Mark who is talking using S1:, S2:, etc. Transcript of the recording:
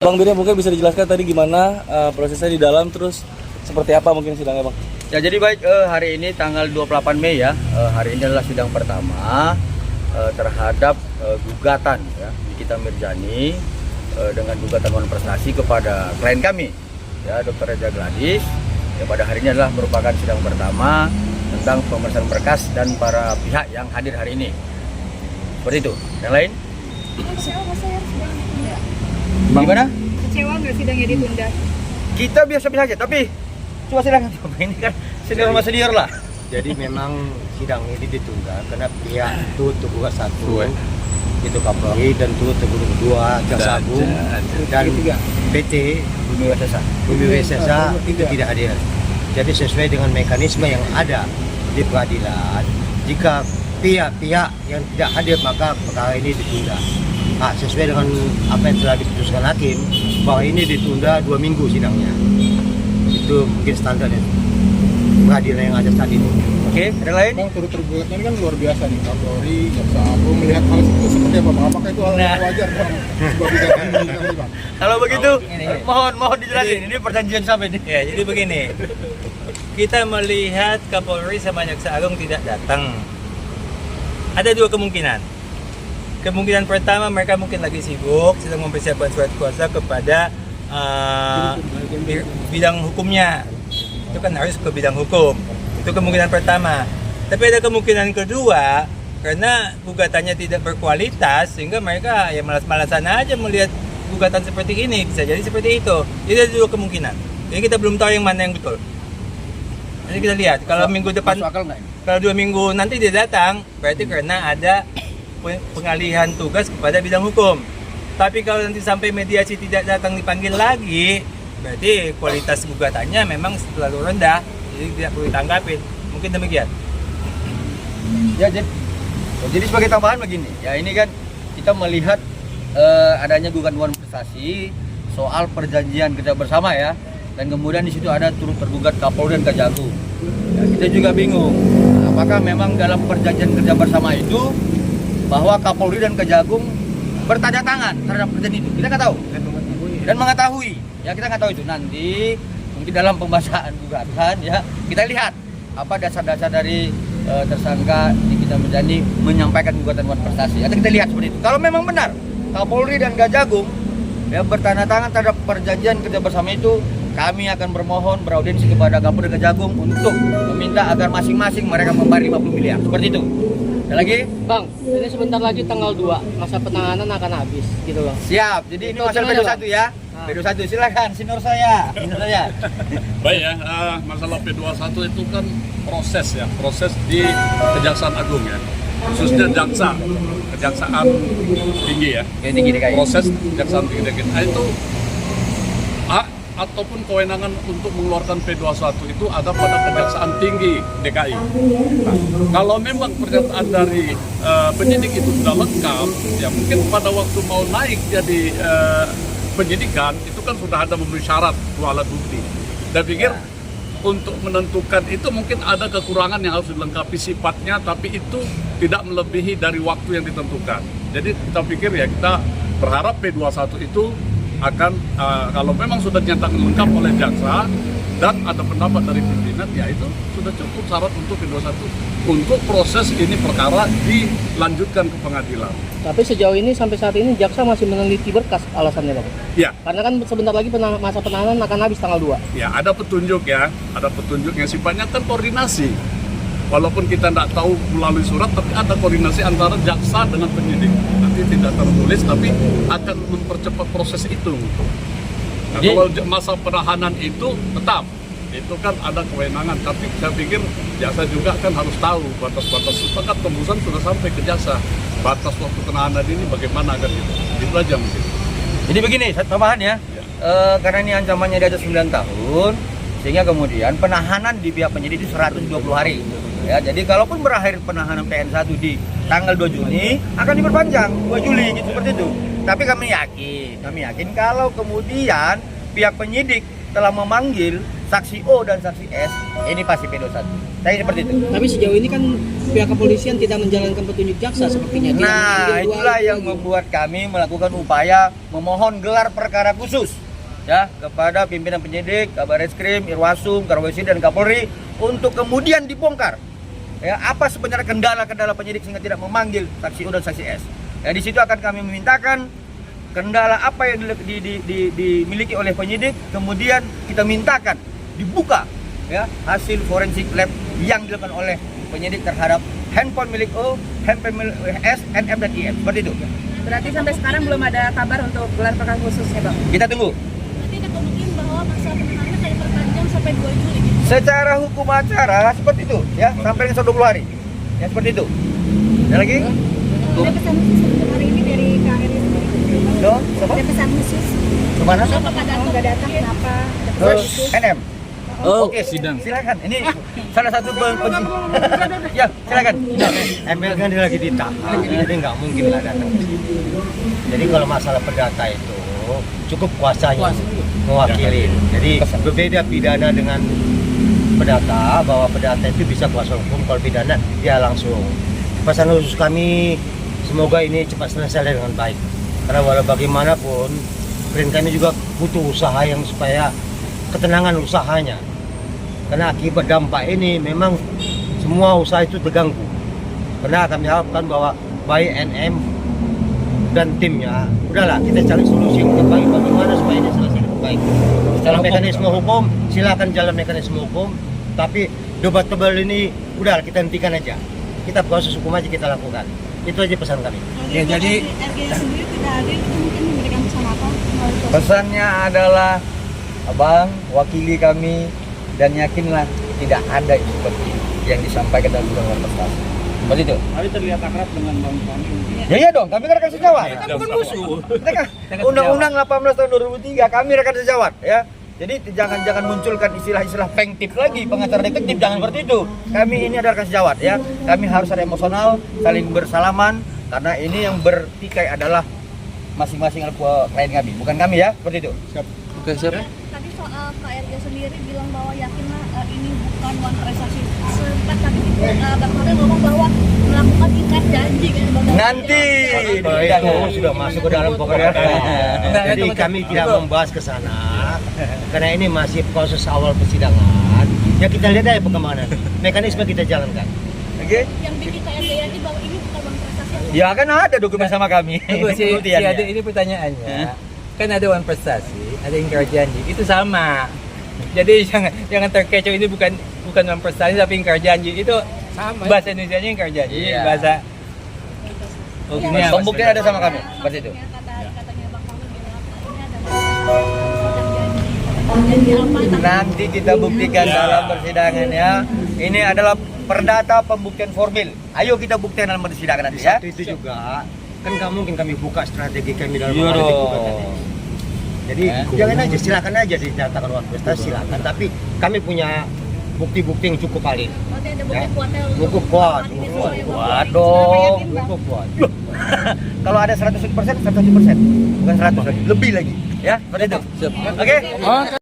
S1: Bang Birnya mungkin bisa dijelaskan tadi gimana prosesnya di dalam, terus seperti apa mungkin sidangnya Bang?
S2: Ya jadi baik, hari ini tanggal 28 Mei ya, hari ini adalah sidang pertama terhadap gugatan ya Nikita Mirzani dengan gugatan non prestasi kepada klien kami ya Dr. Reza Gladys. Ya, pada hari ini adalah merupakan sidang pertama tentang pemeriksaan berkas dan para pihak yang hadir hari ini. Seperti itu. Yang lain?
S3: Kecewa nggak saya sidangnya ditunda?
S2: Gimana?
S3: Kecewa nggak sidangnya ditunda?
S2: Kita biasa-biasa aja, tapi coba silakan. Ini kan senior sama senior lah.
S4: Jadi memang sidang ini ditunda karena pihak itu tergugat satu itu Kapolri dan itu tergugat dua Jaksa Agung dan PT
S2: Bumi
S4: Wesesa itu tidak hadir. Jadi sesuai dengan mekanisme yang ada di pengadilan, jika pihak-pihak yang tidak hadir maka perkara ini ditunda. Nah, sesuai dengan apa yang telah diputuskan hakim bahwa ini ditunda 2 minggu sidangnya. Itu mungkin standarnya pengadilan yang ada saat ini.
S2: Oke, ada yang lain?
S5: Bang, turut tergugatnya ini kan luar biasa nih, Kapolri, Jaksa Agung melihat hal itu seperti apa Bang? Apakah itu hal yang wajar Bang? Sebuah gugatan ini Bang?
S2: Kalau begitu, mohon dijelasin. Ini perjanjian sampai nih.
S6: Ya, jadi begini. Kita melihat Kapolri sama Jaksa Agung tidak datang. Ada 2 kemungkinan. Kemungkinan pertama, mereka mungkin lagi sibuk, sedang mempersiapkan surat kuasa kepada bidang hukumnya. Itu kan harus ke bidang hukum. Itu kemungkinan pertama. Tapi ada kemungkinan kedua, karena gugatannya tidak berkualitas, sehingga mereka ya malas-malasan aja melihat gugatan seperti ini. Bisa jadi seperti itu. Jadi ada 2 kemungkinan. Jadi kita belum tahu yang mana yang betul. Nanti kita lihat. Kalau minggu depan, kalau 2 minggu nanti dia datang, berarti karena ada pengalihan tugas kepada bidang hukum. Tapi kalau nanti sampai mediasi tidak datang dipanggil lagi, berarti kualitas gugatannya memang terlalu rendah, jadi tidak perlu ditanggapin. Mungkin demikian.
S2: Ya, jadi sebagai tambahan begini, ya ini kan kita melihat adanya gugatan non prestasi soal perjanjian kerja bersama ya, dan kemudian di situ ada turut tergugat Kapolri dan Kejagung. Ya, kita juga bingung, apakah memang dalam perjanjian kerja bersama itu bahwa Kapolri dan Kejagung bertanda tangan terhadap perjanjian itu? Kita nggak tahu dan mengetahui. Ya kita nggak tahu itu, nanti mungkin dalam pembahasan gugatan ya kita lihat apa dasar-dasar dari tersangka Nikita Mirzani menyampaikan gugatan non prestasi. Atau kita lihat seperti itu. Kalau memang benar Kapolri dan Kejagung ya bertanda tangan terhadap perjanjian kerja bersama itu, kami akan bermohon beraudiensi kepada Kapolri dan Kejagung untuk meminta agar masing-masing mereka membayar 50 miliar. Seperti itu. Ada lagi?
S7: Bang, ini sebentar lagi tanggal 2, masa penanganan akan habis gitu loh.
S2: Siap. Jadi ini masalah P21 ya. P21 silakan senior saya.
S8: Baik ya, masalah P21 itu kan proses ya, proses di Kejaksaan Agung ya, khususnya Kejaksaan Tinggi ya.
S2: Tinggi DKI.
S8: Proses Kejaksaan Tinggi DKI. Nah, itu hak ataupun kewenangan untuk mengeluarkan P21 itu ada pada Kejaksaan Tinggi DKI. Nah, kalau memang pernyataan dari penyidik itu sudah lengkap, ya mungkin pada waktu mau naik jadi penyidikan itu kan sudah ada memenuhi syarat 2 alat bukti. Dan pikir untuk menentukan itu mungkin ada kekurangan yang harus dilengkapi sifatnya, tapi itu tidak melebihi dari waktu yang ditentukan. Jadi kita pikir ya kita berharap P21 itu akan kalau memang sudah dinyatakan lengkap oleh jaksa dan ada pendapat dari pimpinan, ya itu sudah cukup syarat untuk P21 untuk proses ini perkara dilanjutkan ke pengadilan.
S7: Tapi sejauh ini sampai saat ini jaksa masih meneliti berkas, alasannya Bang?
S8: Ya.
S7: Karena kan sebentar lagi masa penahanan akan habis tanggal 2.
S8: Ya, ada petunjuk ya, ada petunjuk yang sifatnya kan koordinasi. Walaupun kita tidak tahu melalui surat, tapi ada koordinasi antara jaksa dengan penyidik. Nanti tidak tertulis, tapi akan mempercepat proses itu. Nah, kalau masa penahanan itu tetap, itu kan ada kewenangan. Tapi saya pikir jaksa juga kan harus tahu batas-batas. Sepakat tembusan sudah sampai ke jaksa. Batas waktu penahanan ini bagaimana kan gitu. Itu aja mungkin.
S2: Jadi begini, tambahan ya. Karena ini ancamannya di atas 9 tahun, sehingga kemudian penahanan di pihak penyidik itu 120 hari. Ya, jadi kalaupun berakhir penahanan PN1 di tanggal 2 Juni akan diperpanjang 2 Juli gitu, seperti itu. Tapi kami yakin kalau kemudian pihak penyidik telah memanggil saksi O dan saksi S ini pasti P21. Saya seperti itu.
S7: Tapi sejauh ini kan pihak kepolisian tidak menjalankan petunjuk jaksa sepertinya. Tidak
S2: Nah,
S7: memanggil dua
S2: itulah
S7: itu
S2: yang
S7: lagi.
S2: membuat kami melakukan upaya memohon gelar perkara khusus ya kepada pimpinan penyidik, Kabar Reskrim, Irwasum, Karwesi dan Kapolri untuk kemudian dibongkar. Ya, apa sebenarnya kendala-kendala penyidik sehingga tidak memanggil saksi O dan saksi S. Ya, di situ akan kami memintakan kendala apa yang dimiliki oleh penyidik, kemudian kita mintakan dibuka ya hasil forensik lab yang dilakukan oleh penyidik terhadap handphone milik O, handphone milik S, NM dan IM. Seperti itu.
S3: Berarti sampai sekarang belum ada kabar untuk gelar perkara khususnya, Bang.
S2: Kita tunggu.
S3: Berarti ada kemungkinan bahwa masa penahanannya kayak perpanjang sampai 2 Juli gitu.
S2: Secara hukum acara seperti itu ya, sampai dengan 120 hari. Ya seperti itu. Ada lagi?
S3: Ada pesan khusus untuk hari ini dari KRI sendiri.
S2: No, siapa?
S3: Ada pesan khusus.
S2: Kemana?
S3: Kenapa nggak datang? Kenapa? Ada pesan khusus.
S2: NM.
S1: Oh,
S2: Oke, silakan. Ini salah satu ya, silakan.
S4: ML kan dia lagi ditahan, jadi nggak mungkin lah datang. Jadi kalau masalah perdata itu cukup kuasanya mewakili. Jadi berbeda pidana dengan perdata, bahwa perdata itu bisa kuasa hukum, kalau pidana dia langsung. Pesan khusus kami, semoga ini cepat selesai dengan baik. Karena walau bagaimanapun, brand kami juga butuh usaha yang supaya ketenangan usahanya. Karena akibat dampak ini memang semua usaha itu terganggu. Karena kami harapkan bahwa baik NM dan timnya, udahlah kita cari solusi yang terbaik bagaimana supaya ini selesai dengan baik. Secara mekanisme hukum, silakan jalan mekanisme hukum. Tapi debatable ini udah kita hentikan aja. Kita proses hukum aja kita lakukan. Itu aja pesan kami.
S3: Ya, jadi RG sendiri tidak ada itu mungkin memberikan pesan apa?
S2: Pesannya adalah Abang wakili kami dan yakinlah tidak ada itu seperti yang disampaikan dalam undang-undang prestasi. Seperti itu.
S5: Hari terlihat akrab dengan Bang Fahmi.
S2: Ya iya dong, kami kan rekan sejawat. Kita bukan musuh. Kita kan Undang-Undang 18 tahun 2003 kami rekan sejawat ya. Jadi jangan munculkan istilah-istilah pengtip lagi, pengacara detektif, jangan seperti itu. Kami ini adalah rekan sejawat ya. Kami harus ada emosional, saling bersalaman karena ini yang bertikai adalah masing-masing klien kami, bukan kami ya, seperti itu.
S1: Oke, siap.
S3: Tadi soal KRG sendiri bilang bahwa yakinlah ini bukan one prestasi. Sempat tadi Bang Fahmi ngomong bahwa melakukan ikat janji kan Bang.
S2: Nanti
S4: Itu sudah masuk ke dalam pokoknya. Jadi kami tidak membahas ke sana karena ini masih proses awal persidangan. Ya kita lihat aja perkembangan. Mekanisme kita jalankan.
S2: Oke?
S3: Yang bikin KRG yakin bahwa ini bukan one prestasi.
S2: Ya kan ada dokumen sama kami.
S6: Tunggu, si
S2: Pembuktiannya.
S6: Ade ini pertanyaannya, kan ada one prestasi, ada ingkar janji, itu sama. Jadi jangan terkecoh, ini bukan one prestasi tapi ingkar janji, itu sama. Bahasa Indonesianya ingkar janji,
S2: Iya.
S6: bahasa hukumnya apa?
S2: Pembuktian ada sama kami, seperti itu.
S3: Katanya Bang Fahmi bilang ini adalah janji apa?
S2: Nanti kita buktikan dalam persidangan ya. Ini adalah perdata pembuktian formil. Ayo kita buktikan dalam persidangan nanti ya.
S4: Satu itu juga kan nggak mungkin kami buka strategi kami dalam
S2: Iya
S4: menghadapi
S2: dong.
S4: gugatan ini. Jadi jangan aja, silakan aja dinyatakan one prestasi, silakan. Tapi kami punya bukti-bukti yang cukup valid.
S3: Berarti ada
S4: Ya.
S3: bukti kuatnya untuk
S4: Cukup kuat,
S3: ini
S4: cukup
S3: sesuai
S4: kuat.
S3: Bang.
S2: Waduh.
S4: Cukup kuat.
S2: Kalau ada 100%, 100%. Bukan 100 lagi, lebih lagi. Ya, seperti itu. Oke?